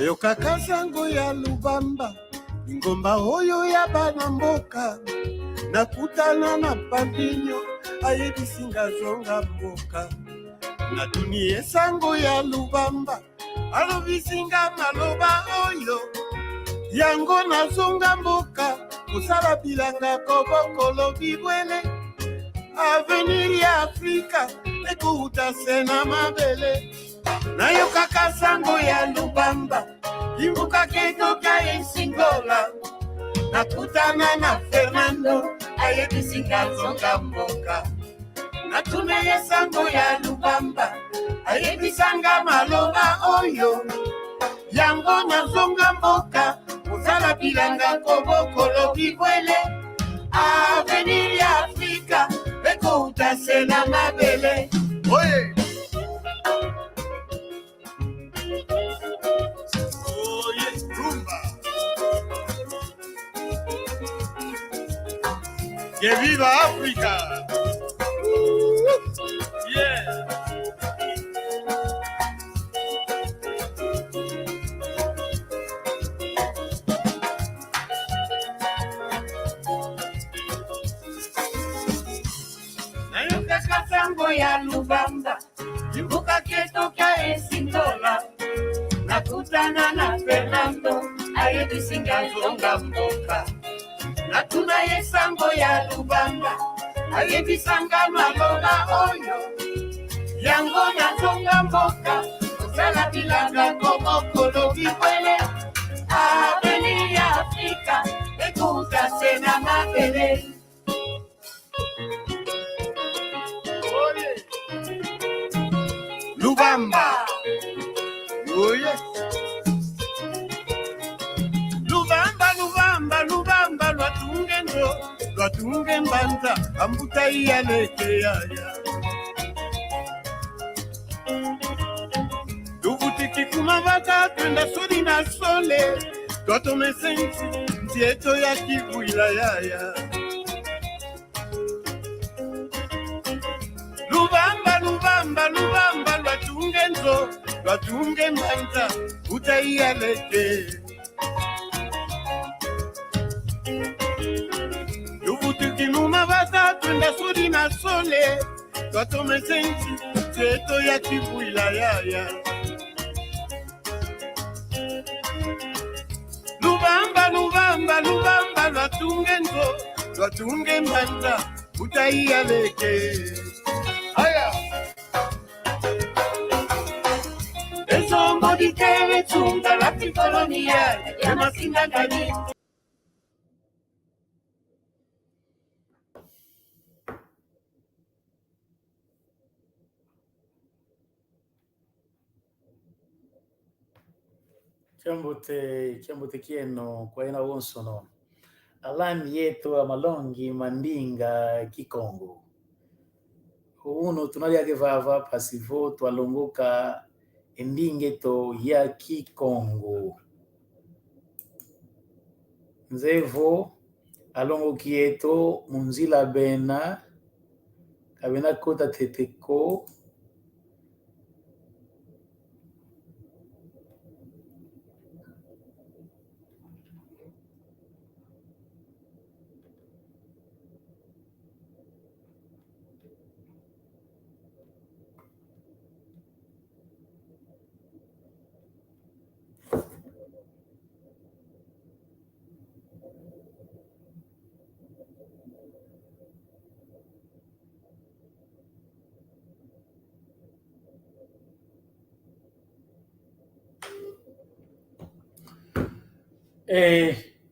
Nayoka kasango ya Lubamba, ngomba oyo ya bana mboka. Nakutana na Pandinyo, ayebisinga zonga mboka. Natuni esango ya Lubamba, alobisinga maloba oyo. Yango na zonga mboka, kusala bilanga kobokolo bibwele. Avenir ya Afrika, eko utasena mabele. Nayoka kasango ya Lubamba, imbuka ketoka esingola. Nakutana na Fernando, ayebisinga zonga mboka. Natune esango ya Lubamba, ayebisanga maloba oyo. Yango na zonga mboka, usala bilanga kobokolo bibwele. Avenir ya Afrika, eko utasena mabele. Oye! Oye, rumba! Que viva África! Yeah! Nayoka kasango ya Lubamba, imbuka ketoka esingola. Nakutana na Fernando, ayebisinga zonga mboka. Natuna esango ya Lubamba, ayebisanga maloba oyo. Yango na zonga mboka, usala bilanga kobokolo bibwele. Avenir ya Afrika, eko utasena mabele. Lubamba! Oh yes! Lubamba, Lubamba, Lubamba, lwatunge ndo, lwatunge mbanza, ambuta iya leke yaya. Luvutiki kumavaka, twenda sodi na sole, twatome sensi, ntieto ya kivuila yaya. Lubamba, Lubamba, Lubamba, lwatunge ndo, lwatunge mbanza, ambuta iya leke. Luvutiki bata twenda sodi na sole, twatome sensi, ntieto ya kivuila yaya. Lubamba, Lubamba, Lubamba, lwatunge ndo, lwatunge mbanza, utaiya leke. Aya! Esombo di tere tunga la kolonia, ya masinga gani. Chambote kieno kwa ina wonsono. Alani yetu wa Malongi Mandinga Kikongo. Uno tunalia kevava pasivo tualongoka endingeto ya Kikongo. Nzevo alongo kieto munzila bena kabena kota teteko.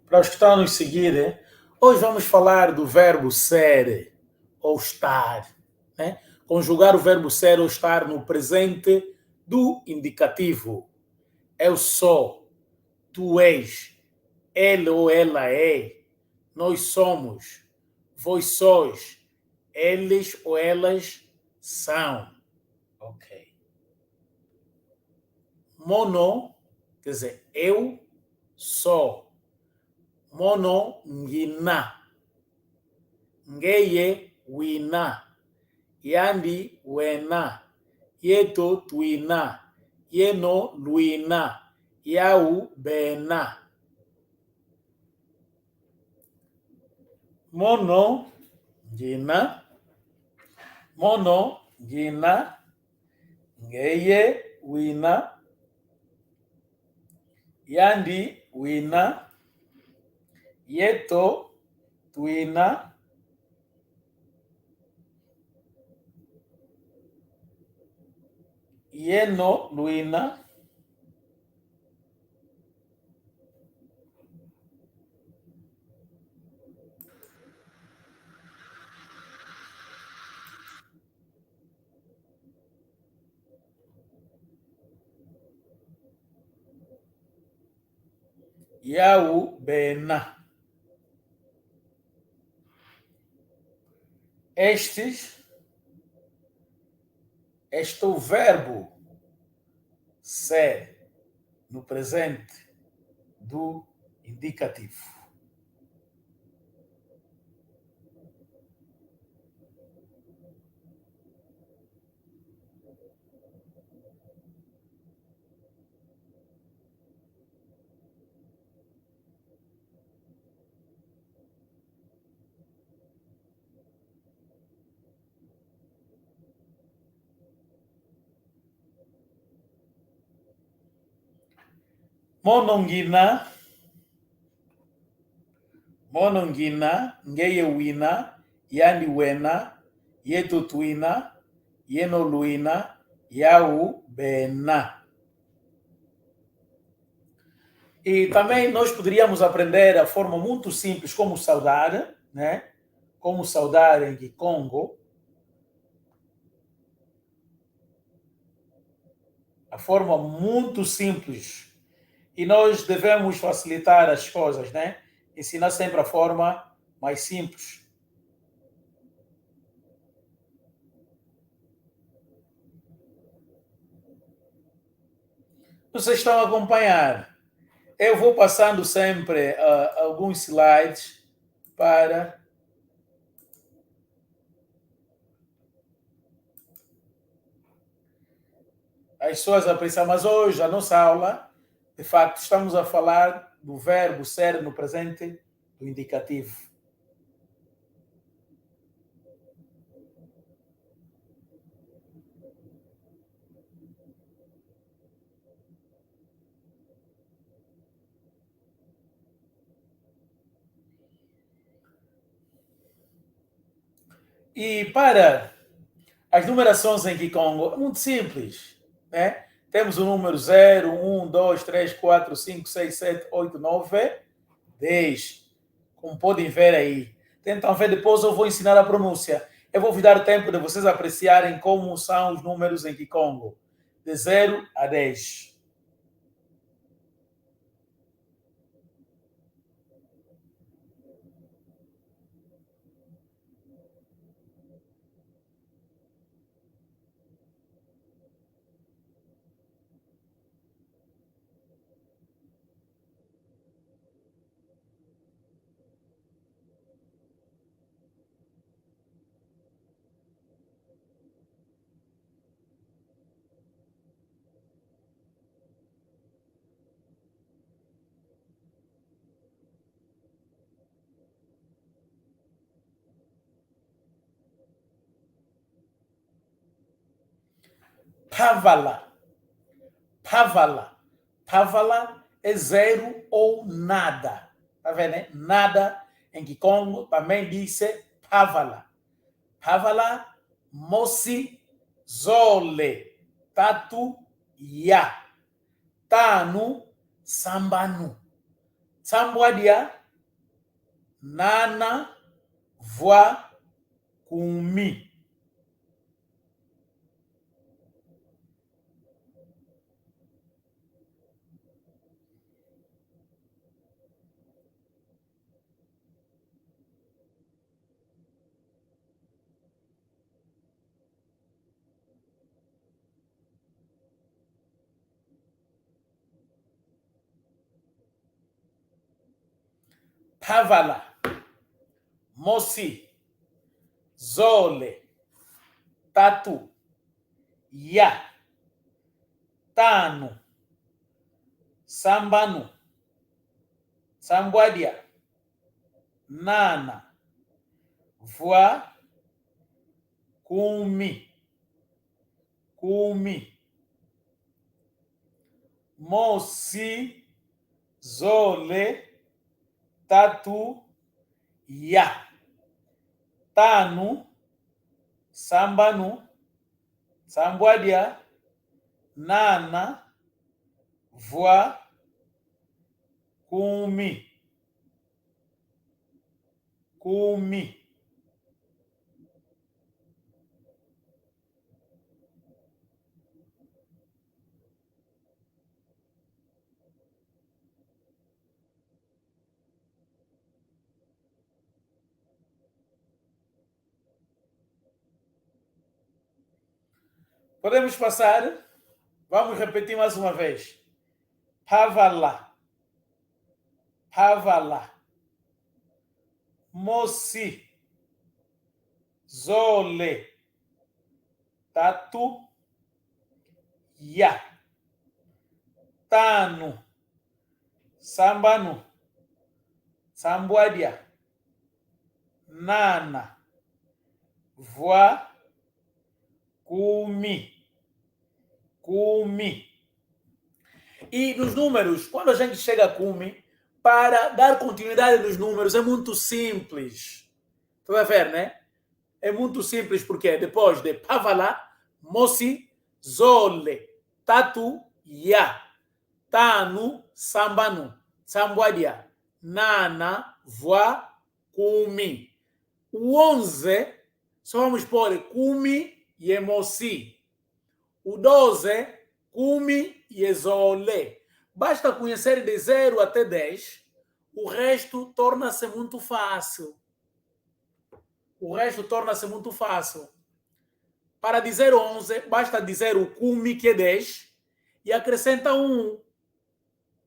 Para os que estão a nos seguir, hoje vamos falar do verbo ser ou estar, né? Conjugar o verbo ser ou estar no presente do indicativo. Eu sou, tu és, ele ou ela é, nós somos, vós sois, eles ou elas são. Ok. Mono, quer dizer, eu sou. Mono ngina. Ngeye wina. Yandi wena. Yeto twina. Yeno luina. Yau Bena. Mono Gina. Mono Gina. Ngeye Wina. Yandi Wina. Yeto Twina. Yeno Luina. Yau Bena. Este o verbo ser no presente do indicativo. Monongina, ngeye wina, yandi wena, yeto twina, yeno luina, yau bena. E também nós poderíamos aprender a forma muito simples como saudar, né? Como saudar em Kikongo. A forma muito simples. E nós devemos facilitar as coisas, né? Ensinar sempre a forma mais simples. Vocês estão a acompanhar. Eu vou passando sempre alguns slides para as pessoas apreciarem. Mas hoje, a nossa aula, de facto, estamos a falar do verbo ser no presente do indicativo. E para as numerações em Kikongo, é muito simples, né? Temos o número 0, 1, 2, 3, 4, 5, 6, 7, 8, 9, 10. Como podem ver aí. Tentam ver, depois eu vou ensinar a pronúncia. Eu vou vos dar tempo de vocês apreciarem como são os números em Kikongo. De 0 a 10. Pavala. Pavala. Pavala é 0 ou nada. Tá vendo? Né? Nada em Kikongo também diz Pavala. Pavala, mosi, zole, tatu, ya. Tanu, sambanu. Sambwadia, nana, voa, kumi. Pavala, mosi, zole, tatu, ya, tanu, Sambanu, Sambuadia, Nana, Voa, Kumi, Mosi, Zole, Tatu, Ya, Tanu, Sambanu, Sambuadia, Nana, Voa, Kumi. Podemos passar? Vamos repetir mais uma vez. Pavala. Mosi. Zole. Tatu. Ya. Tanu. Sambanu. Sambuadia. Nana. Voa. Kumi. E nos números, quando a gente chega a Kumi, para dar continuidade nos números é muito simples. Tu vai ver, né? É muito simples porque depois de Pavala, Mosi, Zole, Tatu, Ya, Tanu, Sambanu, Sambuadia, Nana, Voa, Kumi. O 11, só vamos pôr Kumi e Mosi. O 12, Kumi e Zole. Basta conhecer de 0 até 10, o resto torna-se muito fácil. Para dizer 11, basta dizer o Kumi, que é 10, e acrescenta 1.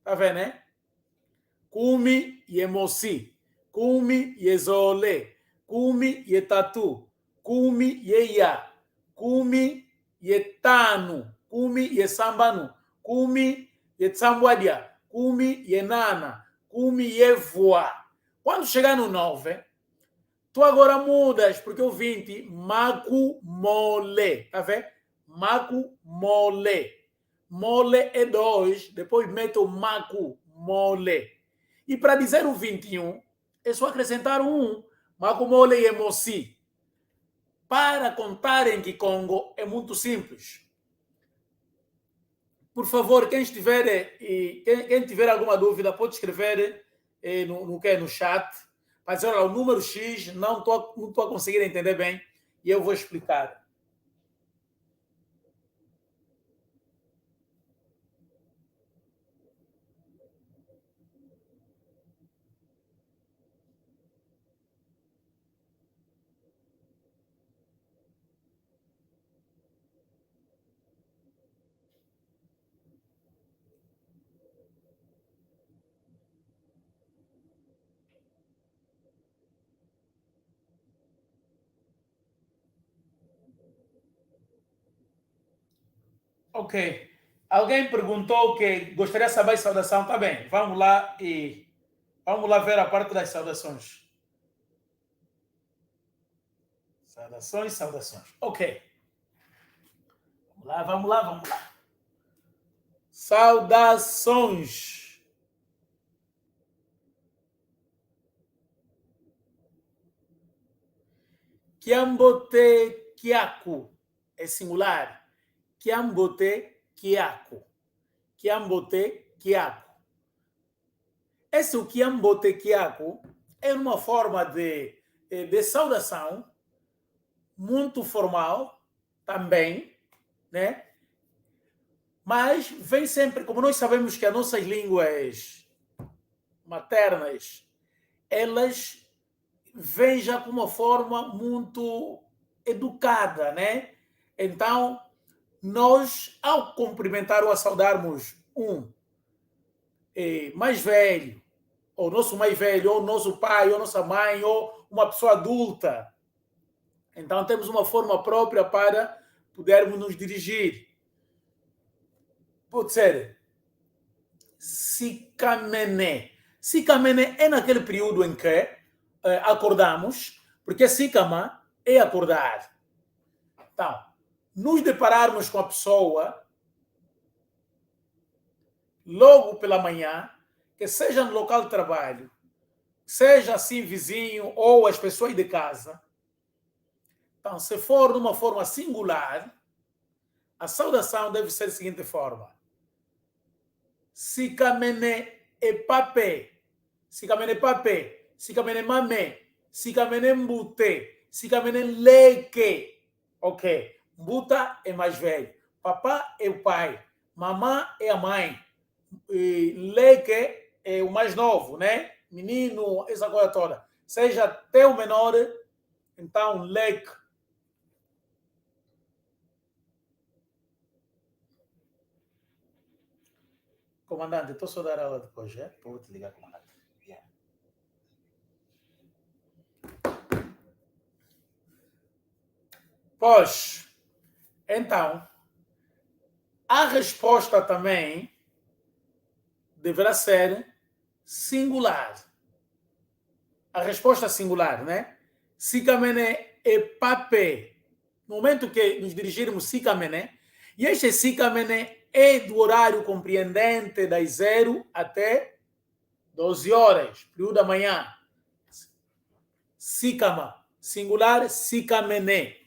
Tá vendo, né? Kumi e Mosi. Kumi e Zole. Kumi e Tatu. Kumi e Ya. Kumi e Tanu. Kumi e Sambanu. Kumi e Sambuadia. Kumi e Nana. Kumi e Voa. Quando chegar no 9, tu agora mudas, porque o 20, Maku Mole. Tá vendo? Maku Mole. Mole é 2, depois meto Maku Mole. E para dizer o 21, é só acrescentar 1. Maku Mole e Mosi. Para contar em Kikongo é muito simples. Por favor, quem tiver alguma dúvida, pode escrever no chat. Mas olha, o número X não estou a conseguir entender bem e eu vou explicar. Ok. Alguém perguntou que gostaria de saber a saudação. Tá bem, vamos lá ver a parte das saudações. Saudações. Ok. Vamos lá. Saudações. Kiambote Kiaku é singular. Kiambote Kiaku. Esse o Kiambote Kiaku é uma forma de saudação muito formal também, né? Mas vem sempre, como nós sabemos que as nossas línguas maternas, elas vêm já com uma forma muito educada, né? Então, nós, ao cumprimentar ou a saudarmos mais velho, ou nosso mais velho, ou nosso pai, ou nossa mãe, ou uma pessoa adulta, então temos uma forma própria para podermos nos dirigir. Pode ser Sikamené. Sikamené é naquele período em que acordamos, porque Sikama é acordar. Então, nos depararmos com a pessoa logo pela manhã, que seja no local de trabalho, seja assim vizinho ou as pessoas de casa. Então, se for de uma forma singular, a saudação deve ser da seguinte forma: Sikamene epape, Sikamene pape, Sikamene mame, Sikamene mbute, Sikamene leke. Ok. Mbuta é mais velho, papá é o pai, mamã é a mãe, e leke é o mais novo, né? Menino, essa coisa toda. Seja até o menor, então leque. Comandante, estou só a dar aula depois, é? Vou te ligar, comandante. Yeah. Pois, então, a resposta também deverá ser singular. A resposta singular, né? Sikamene epape. No momento que nos dirigirmos Sikamene, e este Sikamene é do horário compreendente das 0 até 12 horas, período da manhã. Sikama, singular, Sikamene.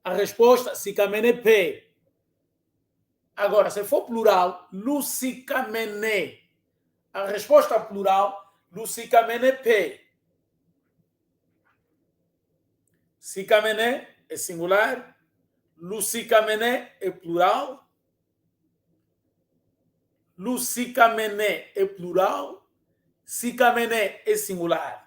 A resposta, Sikamene P. Agora, se for plural, Lusikamene. A resposta plural, Lusikamene P. Sikamene é singular, Lusikamene é plural, Lusikamene é plural, Sikamene é singular.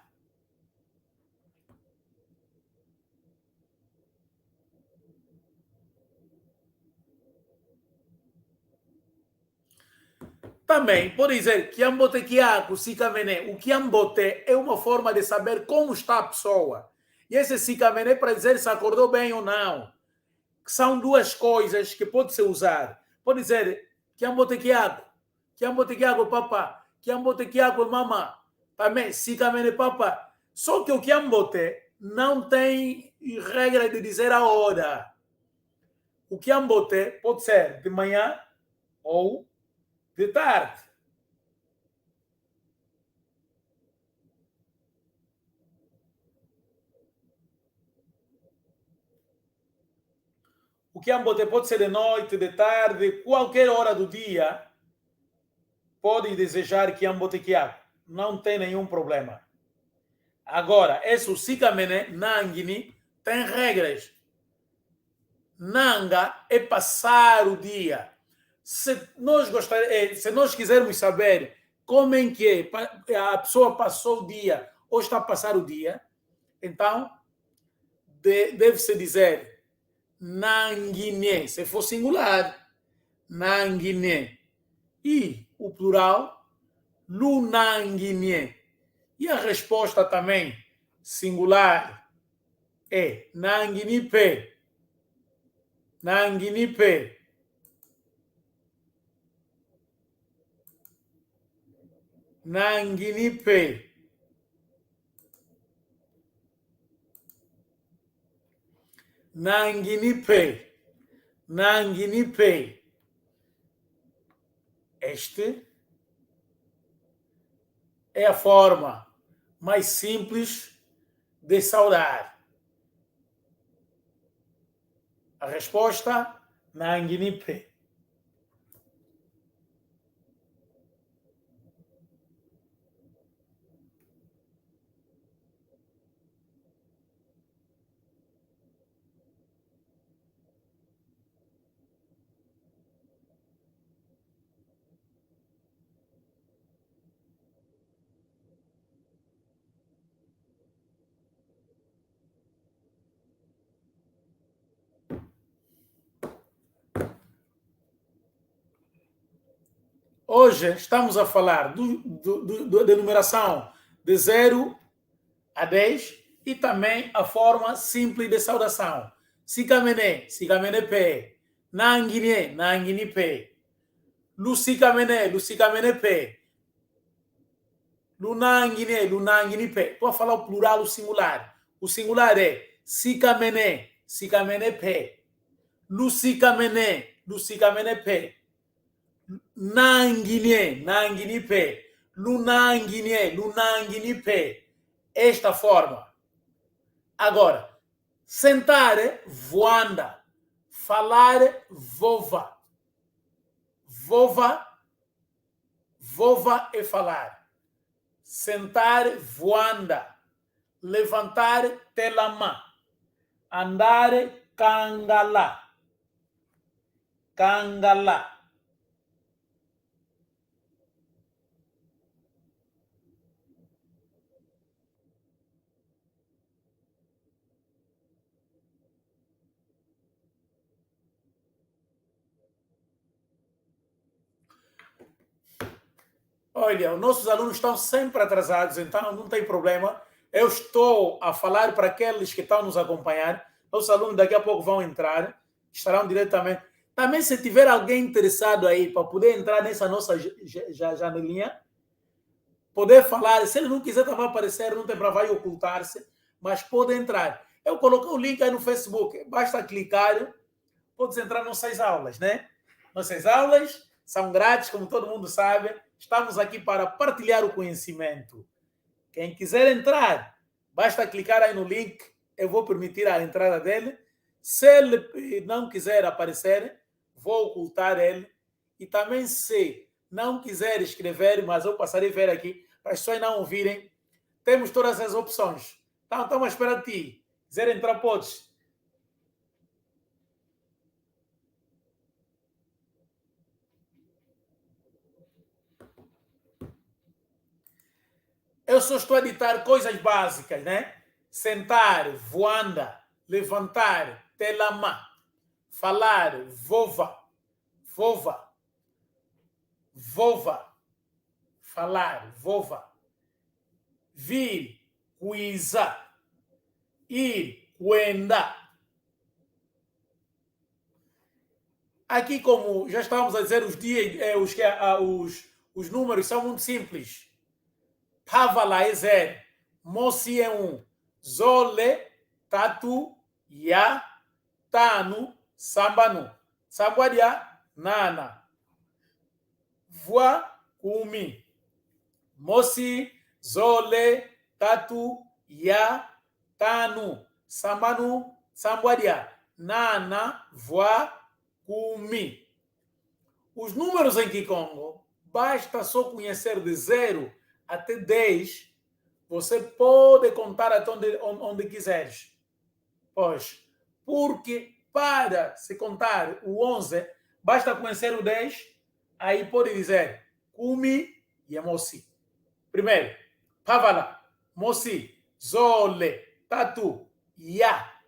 Também pode dizer Kiambote Kiaku, Sikamene. O Kiambote é uma forma de saber como está a pessoa. E esse Sikamene é para dizer se acordou bem ou não. São duas coisas que pode ser usar. Pode dizer Kiambote Kiaku, papá, Kiambote Kiaku, mamá. Também Sikamene, papá. Só que o Kiambote não tem regra de dizer a hora. O Kiambote pode ser de manhã ou de tarde. O Kiambote pode ser de noite, de tarde, qualquer hora do dia. Pode desejar Kiambote Kiaku. Não tem nenhum problema. Agora, esse Sikamene, Nangini, tem regras. Nanga é passar o dia. Se nós quisermos saber como é que a pessoa passou o dia ou está a passar o dia, então deve-se dizer Nangine, se for singular, Nangine. E o plural, Lunangine. E a resposta também singular é Nanginipe. Nanginipe. Nanginipe. Nanginipe. Nanginipe. Este é a forma mais simples de saudar. A resposta, Nanginipe. Hoje estamos a falar da numeração de 0 a 10 e também a forma simples de saudação. Sikamene, Sikamenepe, Nangine, Nanginipe. Lucikamene P. Lunangine P. Estou a falar o plural, o singular. O singular é Sikamene P. Lucikamene P. Nangine P. Lunangine P. Esta forma. Agora, sentar é voanda. Falar é vova. Vova é falar. Sentar voanda. Levantar telama. Andar cangala. Olha, os nossos alunos estão sempre atrasados, então não tem problema. Eu estou a falar para aqueles que estão nos acompanhar. Nossos alunos daqui a pouco vão entrar, estarão diretamente. Também, se tiver alguém interessado aí para poder entrar nessa nossa janelinha, poder falar. Se ele não quiser também aparecer, não tem problema, vai ocultar-se, mas pode entrar. Eu coloquei o link aí no Facebook, basta clicar, pode entrar nas nossas aulas, né? Nossas aulas são grátis, como todo mundo sabe. Estamos aqui para partilhar o conhecimento. Quem quiser entrar, basta clicar aí no link. Eu vou permitir a entrada dele. Se ele não quiser aparecer, vou ocultar ele. E também, se não quiser escrever, mas eu passarei a ver aqui, para as pessoas não ouvirem, temos todas as opções. Então, estamos à espera de ti. Quiser entrar, podes. Eu só estou a editar coisas básicas, né? Sentar, voanda, levantar, telama, falar, vova, falar, vova, vir, cuisa, ir, cuenda. Aqui, como já estávamos a dizer, os dias, os números são muito simples. Pavala é 0, Mosi é 1, Zole, Tatu, Ya, Tanu, Sambanu, Sambadia, Nana, Voa, Kumi, Mosi, Zole, Tatu, Ya, Tanu, Sambanu, Sambadia, Nana, Voa, Kumi. Os números em Kikongo, basta só conhecer de 0 até 10, você pode contar até onde quiseres. Pois, porque para se contar o 11, basta conhecer o 10, aí pode dizer Kumi e Mosi. Primeiro, Pavala, Mosi, Zole, Tatu, Ya,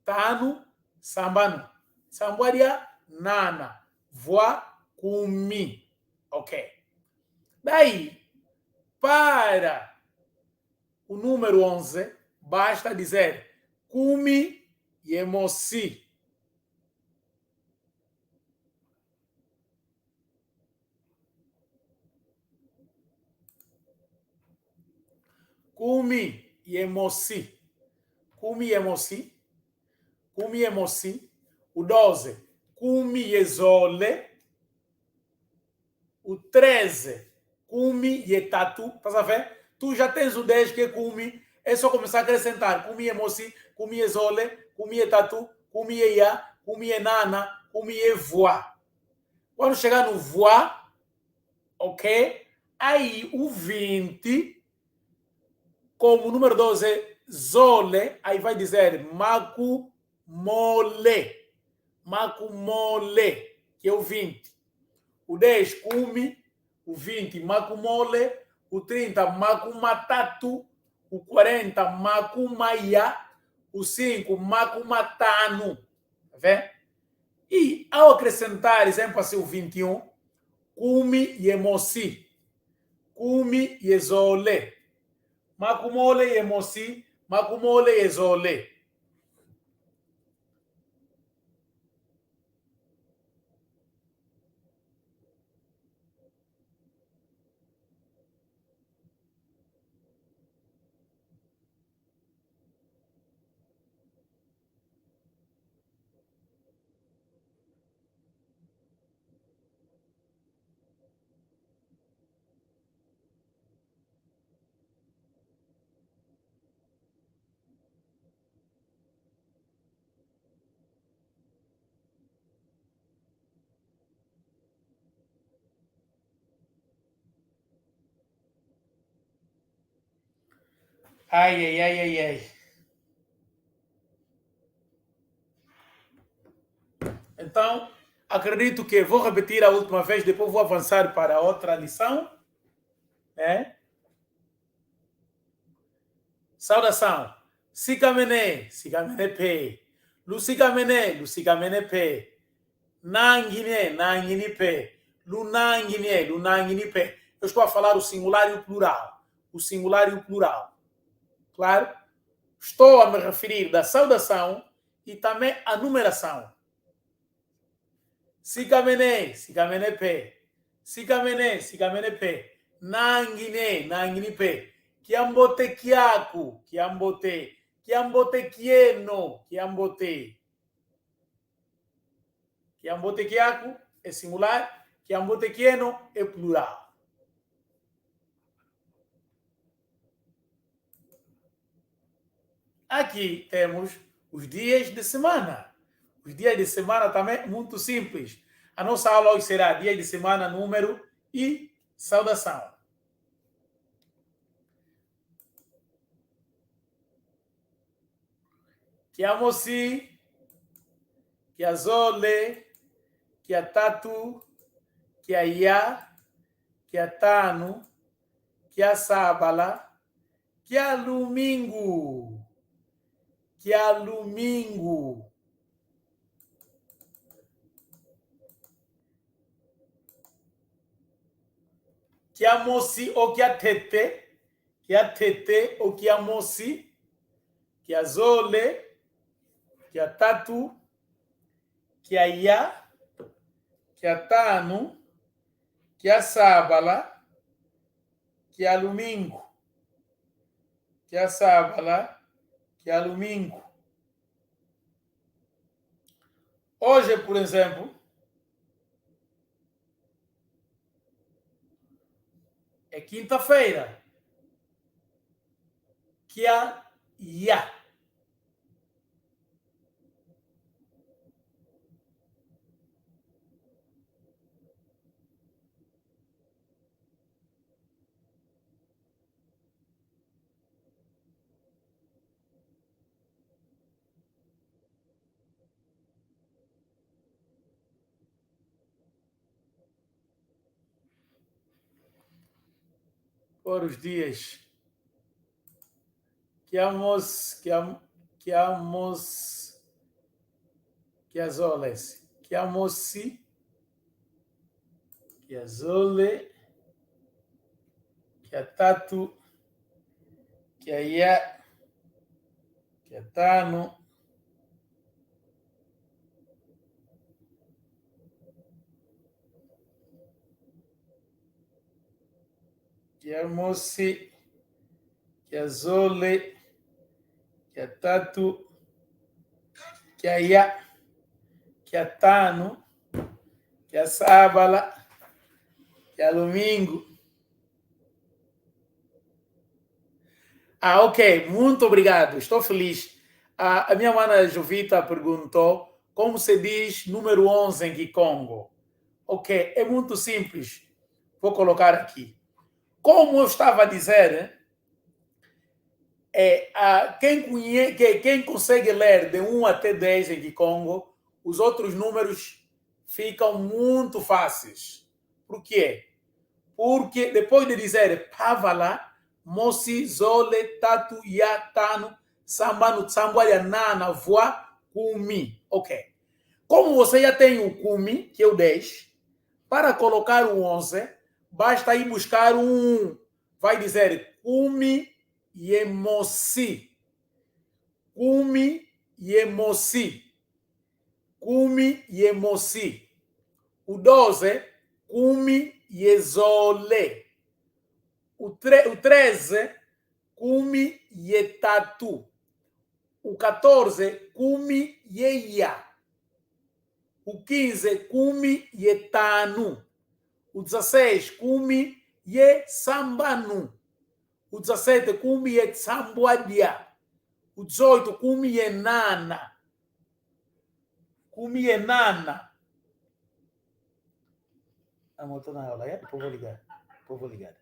Tanu, Sambanu, Sambaria, Nana, Voa, Kumi. Ok. Daí, para o número 11, basta dizer Kumi e Mosi. Kumi e Mosi. Kumi e Mosi. Kumi e Mosi. O 12, Kumi e Zole. O 13, Kumi e Tatu. Estás a ver? Tu já tens o 10 que é Kumi. É só começar a acrescentar. Kumi e Mosi, Kumi e Zole, Kumi e Tatu, Kumi e Ya, Kumi e Nana, Kumi e Voa. Quando chegar no Voa, ok? Aí o 20, como o número 12 é Zole, aí vai dizer Maku Mole. Maku Mole, que é o 20. O 10, Kumi. O 20, Makumole. O 30, Makumatatu. O 40, Makumaya. O 5, Makumatanu. Tá vendo? E ao acrescentar, exemplo assim, o 21, Kumi e Mosi. Kumi e Zole. Makumole e Mosi. Makumole e Zole. Ai, ai, ai, ai, ai. Então, acredito que vou repetir a última vez, depois vou avançar para outra lição. Né? Saudação. Sikamene, sikamene pe. Lusikamene, lusikamene pe. Nangine, nangine pe. Lunangine, lunangine pe. Eu estou a falar o singular e o plural. O singular e o plural. Claro? Estou a me referir da saudação e também a numeração. Sikamene, sikamene pe. Sikamene, sikamene pe. Nangine, nangine pe. Kiambote kiaku, kiambote. Kiambote kieno, kiambote. Kiambote kiaku é singular, kiambote kieno é plural. Aqui temos os dias de semana. Os dias de semana também muito simples. A nossa aula hoje será dia de semana, número e saudação. Kiamosi, kiazole, kiatatu, kiaya, kiatano, kiasabala, kialumingo. Kialumingo. Kiamosi ou kiatete ou kiamosi, kiazole, kiatatu, kiaya, kiatano, kiasabala, kialumingo. Kiasabala, kialumingo. Hoje, por exemplo, é quinta-feira. Kia-ya. Por os dias. Kiazoles, kiamosi, kiazole, kiatatu, kiaya, kiatano, kiamosi, kiazole, kiatatu, kiaya, kiatano, kiasabala, kialumingo. Ok, muito obrigado, estou feliz. A minha mana Jovita perguntou como se diz número 11 em Kikongo. Ok, é muito simples. Vou colocar aqui. Como eu estava a dizer, quem consegue ler de 1 até 10 em Kikongo, os outros números ficam muito fáceis. Por quê? Porque depois de dizer Pavala, Mosi, Zole, Tatu, Yatano, Sambano, Tsambua, Nana, Voa, Kumi. Ok. Como você já tem o Kumi, que é o 10, para colocar o 11, basta ir buscar um. Vai dizer Kumi Yemosi. Kumi Yemosi. Kumi Yemosi. O 12, Kumi Yezole. O 13, Kumi Yetatu. O 14, Kumi Yeia. O 15, Kumi Yetanu. O 16, Kumi Yesambanu. O 17, Kumi Yetsambuadia. O 18, Kumi Yenana. Kumi Yenana. Estou na aula, depois vou ligar.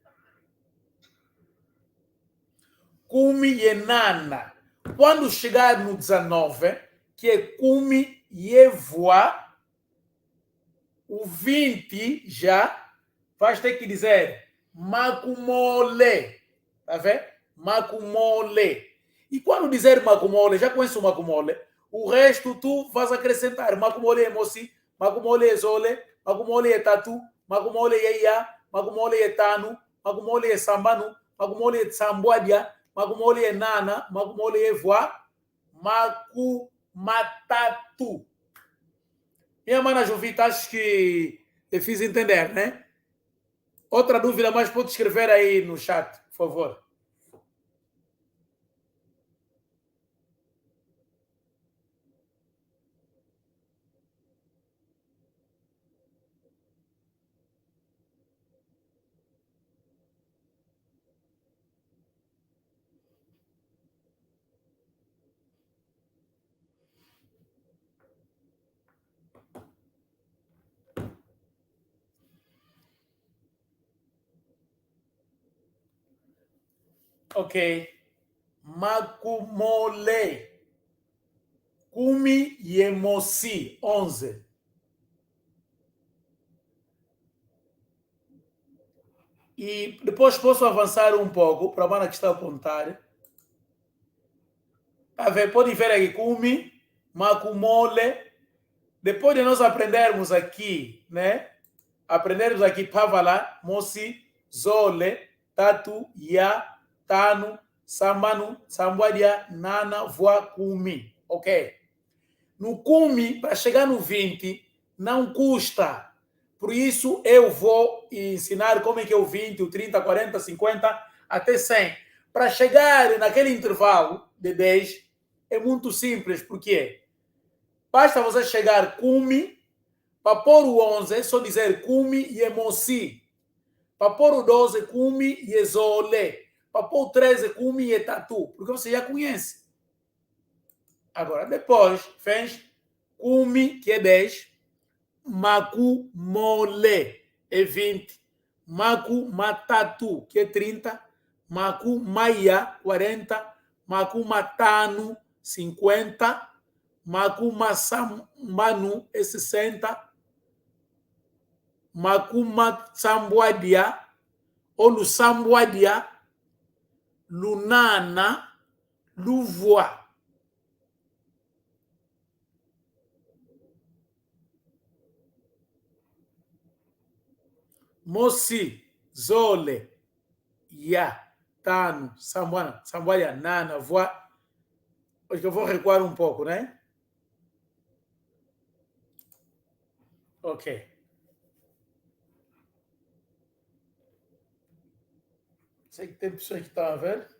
Kumi e nana. Quando chegar no 19, que é kumi e voa, o 20 já vai ter que dizer makumole. Tá vendo? Makumole. E quando dizer makumole, já conhece o makumole? O resto tu vais acrescentar. Makumole é moci, makumole é zole, makumole é tatu, makumole é ia, makumole é tanu, makumole é sambanu, makumole é sambuadia, makumole é nana, makumole é voa, makumatatu. Minha mana Jovita, acho que eu fiz entender, né? Outra dúvida mais pode escrever aí no chat, por favor. Ok. Makumole. Kumi Yemosi, 11. E depois posso avançar um pouco para a mana que está a apontar. Tá vendo? Pode ver aqui, Kumi, Makumole. Depois de nós aprendermos aqui, né? Aprendermos aqui Pavala, Mosi, Zole, Tatu, Ya, Tanu, Samanu, Sambuadia, Nana, Voa, Kumi. Ok? No Kumi, para chegar no 20, não custa. Por isso, eu vou ensinar como é que é o 20, o 30, 40, 50, até 100. Para chegar naquele intervalo de 10, é muito simples. Por quê? Basta você chegar Kumi, para pôr o 11, é só dizer Kumi e Emosi. Para pôr o 12, Kumi e Zole. Para pôr o 13, Kumi e Tatu. Porque você já conhece. Agora, depois, fez Kumi, que é 10. Makumole, é 20. Makumatatu, que é 30. Makumaya, 40. Makumatanu, 50. Makumasambanu, é 60. Makumatsambuadia, ou Lussambuadia, Lunana, Luvua. Mosi, Zole, Ya, Tano, Sambuana, Sambuadia, Nana, Voa. Acho que eu vou recuar um pouco, né? Ok. Sei que tem pessoas que estão a ver.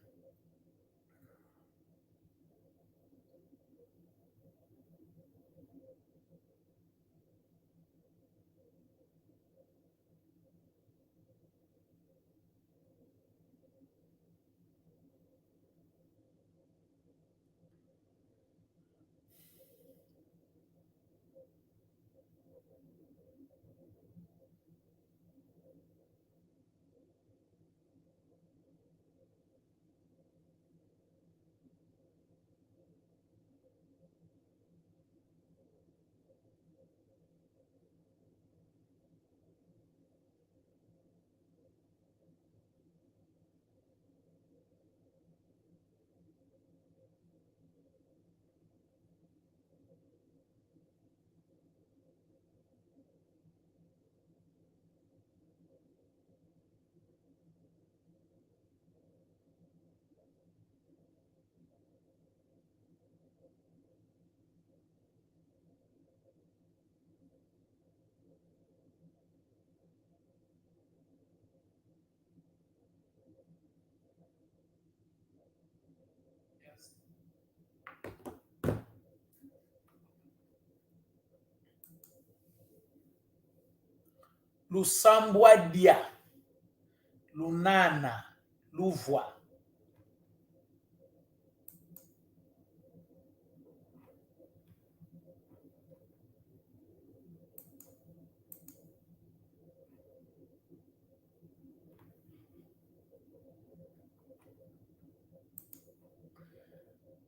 Lussambuadia, Lunana, Luvua.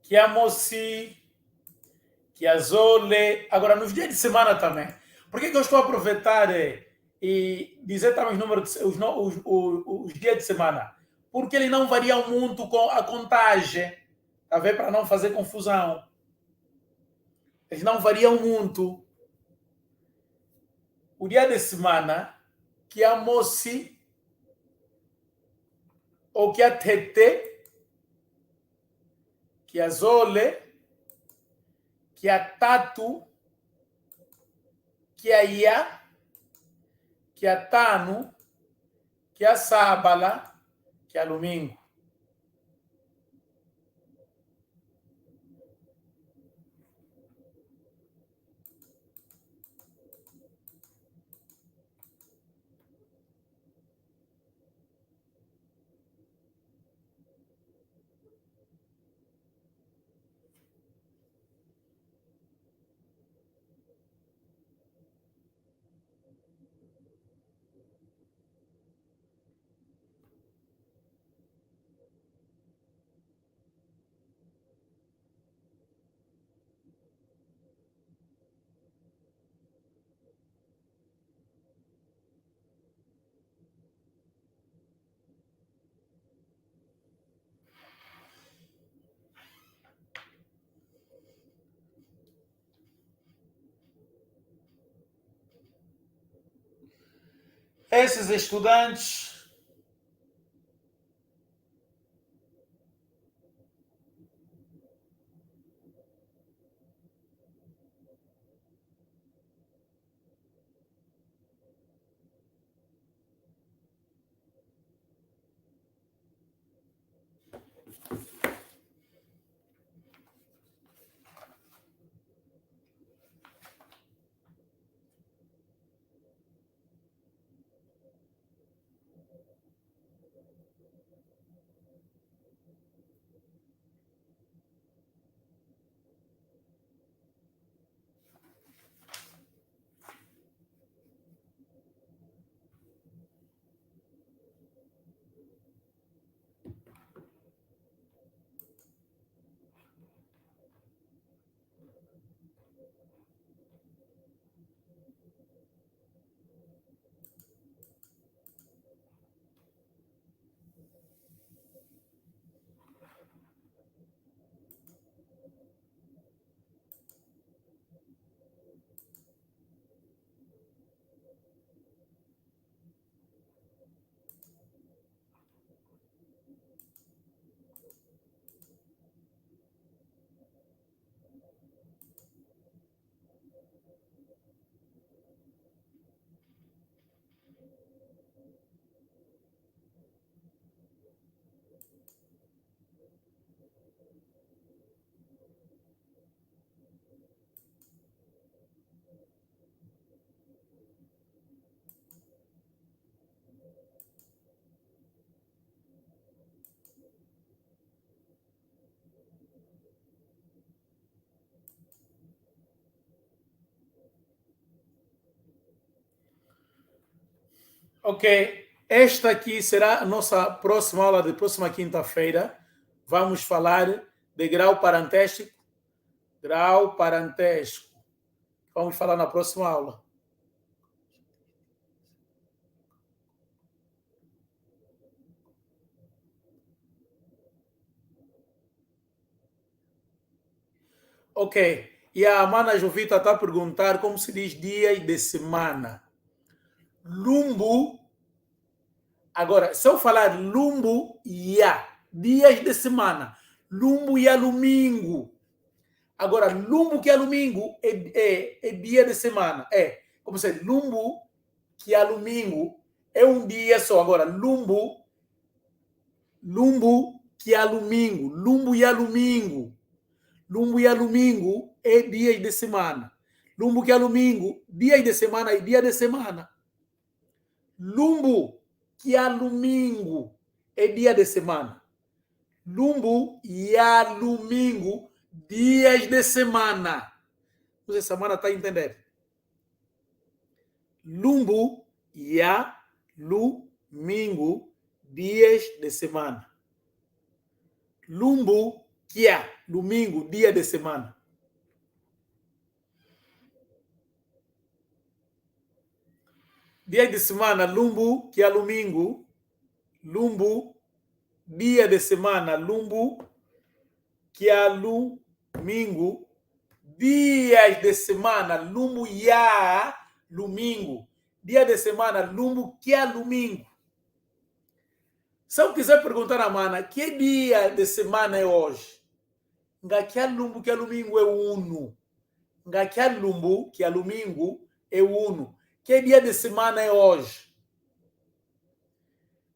que a moci, que a zole. Agora, nos dias de semana também. Por que eu estou a aproveitar e dizer também os números, os dias de semana? Porque eles não variam muito com a contagem, tá vendo? Para não fazer confusão. Eles não variam muito. O dia de semana, que a moci, ou que a tete, que a zole, que a tatu, que a ia, que a tano, que a sábala, que a domingo. Esses estudantes Ok, esta aqui será a nossa próxima aula de próxima quinta-feira. Vamos falar de grau parentesco. Grau parentesco. Vamos falar na próxima aula. Ok, e a Mana Jovita está a perguntar como se diz dias de semana. Lumbo. Agora, se eu falar lumbo, dias de semana. Lumbo e domingo. Agora, lumbo que é domingo é dia de semana. Como se lumbo que é domingo é um dia só. Agora, lumbo que é domingo. Lumbo e domingo. Lumbo e domingo é dias de semana. Lumbo que é domingo, dias de semana e dia de semana. Lumbo que é domingo é dia de semana. Lumbo e domingo, dias de semana. Você semana está entendendo? Lumbo e domingo, dias de semana. Lumbo que é domingo, dia de semana. Dia de semana, lumbu, que é domingo. Lumbu, dia de semana, lumbu, que é domingo. Dias de semana, lumbu, ya, domingo. Dia de semana, lumbu, que é domingo. Se eu quiser perguntar a mana, que dia de semana é hoje? Nga lumbu, que é domingo, é uno. Nga lumbu, que é domingo, é uno. Que dia de semana é hoje?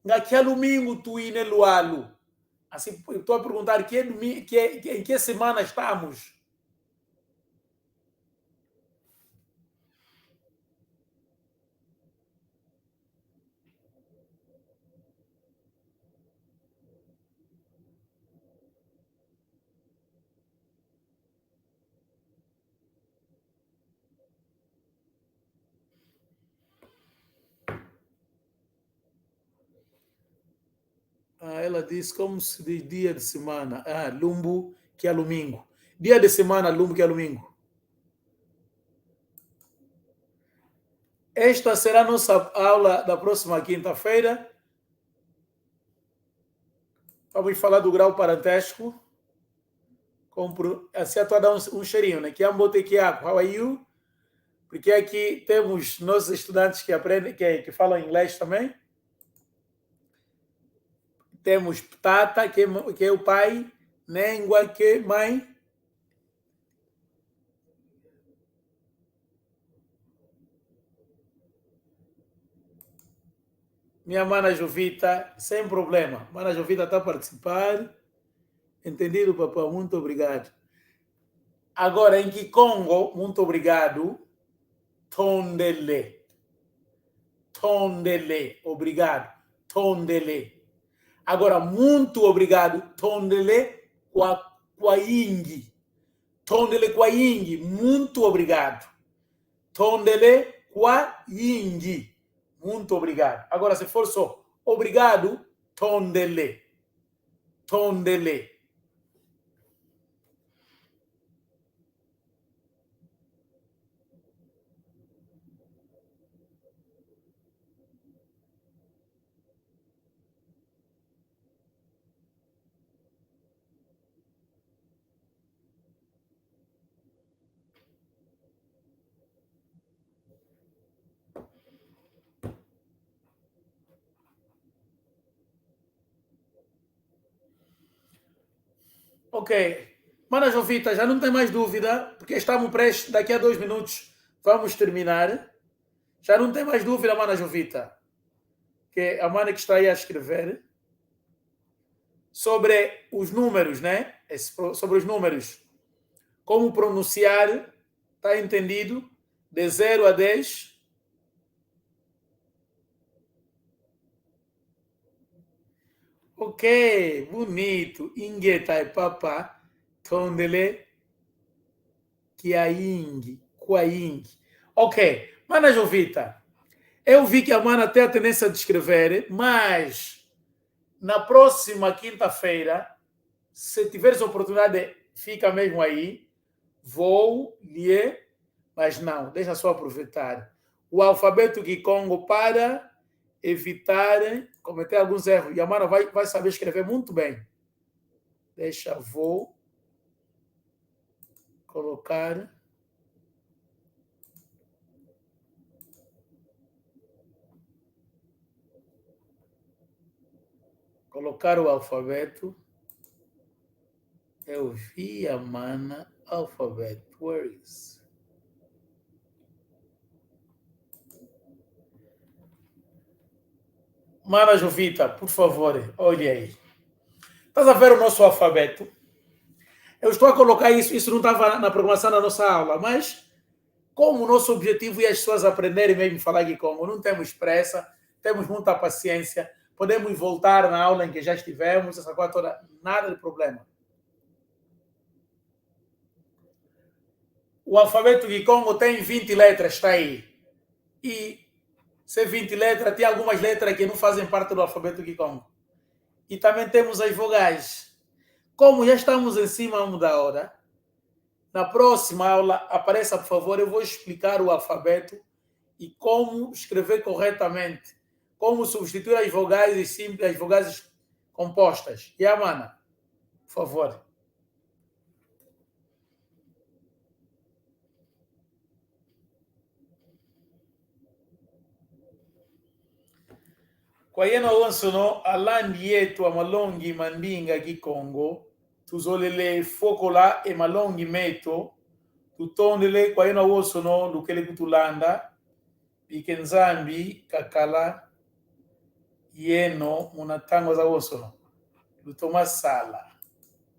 Nga domingo tu ir no lualo. Assim, estou a perguntar em que semana estamos? Ela diz como se diz dia de semana. Lumbu, que é domingo. Dia de semana, lumbu, que é domingo. Esta será a nossa aula da próxima quinta-feira. Vamos falar do grau parentesco. Assim, estou a dar um cheirinho, né? Que é Ambotequiaco. How are you? Porque aqui temos nossos estudantes que aprendem, que falam inglês também. Temos Tata, que é o pai, Nengua, que é mãe. Minha mana Jovita, sem problema. Mana Jovita está a participar. Entendido, papai? Muito obrigado. Agora, em Kikongo, muito obrigado. Tondele. Tondele. Obrigado. Tondele. Agora, muito obrigado. Tondele Kwaingi. Tondele Kwaingi. Muito obrigado. Tondele Kwaingi. Muito obrigado. Agora, se for só obrigado, tondele. Tondele. Ok. Mana Jovita, já não tem mais dúvida, porque estamos prestes, daqui a 2 minutos vamos terminar. Já não tem mais dúvida, Mana Jovita, que a Mana que está aí a escrever sobre os números, né? Sobre os números. Como pronunciar, está entendido? De 0 a 10. Ok, bonito. Ingetai papá, tondele, kiaing, quaing. Ok, Mana Jovita, eu vi que a Mana tem a tendência de escrever, mas na próxima quinta-feira, se tiveres oportunidade, fica mesmo aí, vou ler, mas não, deixa só aproveitar. O alfabeto Kikongo para evitar cometer alguns erros. E a Mana vai saber escrever muito bem. Deixa, vou colocar. Colocar o alfabeto. Eu vi a Mana alfabeto. Where is? Mana Jovita, por favor, olhe aí. Estás a ver o nosso alfabeto? Eu estou a colocar isso não estava na programação da nossa aula, mas como o nosso objetivo é as pessoas aprenderem mesmo falar Kikongo, não temos pressa, temos muita paciência, podemos voltar na aula em que já estivemos, essa coisa toda, nada de problema. O alfabeto Kikongo tem 20 letras, está aí. E se 20 letras, tem algumas letras que não fazem parte do alfabeto Kikongo. E também temos as vogais. Como já estamos em cima da hora, na próxima aula, apareça, por favor, eu vou explicar o alfabeto e como escrever corretamente, como substituir as vogais simples, as vogais compostas. E a mana, por favor. Kwayena onsono alandi yetu amalongi mandinga kikongo tuzolele fokola e malongi meto tutondele kwayena onsono lukele kutulanda pike nzambi kakala yeno munatango za onsono lutoma sala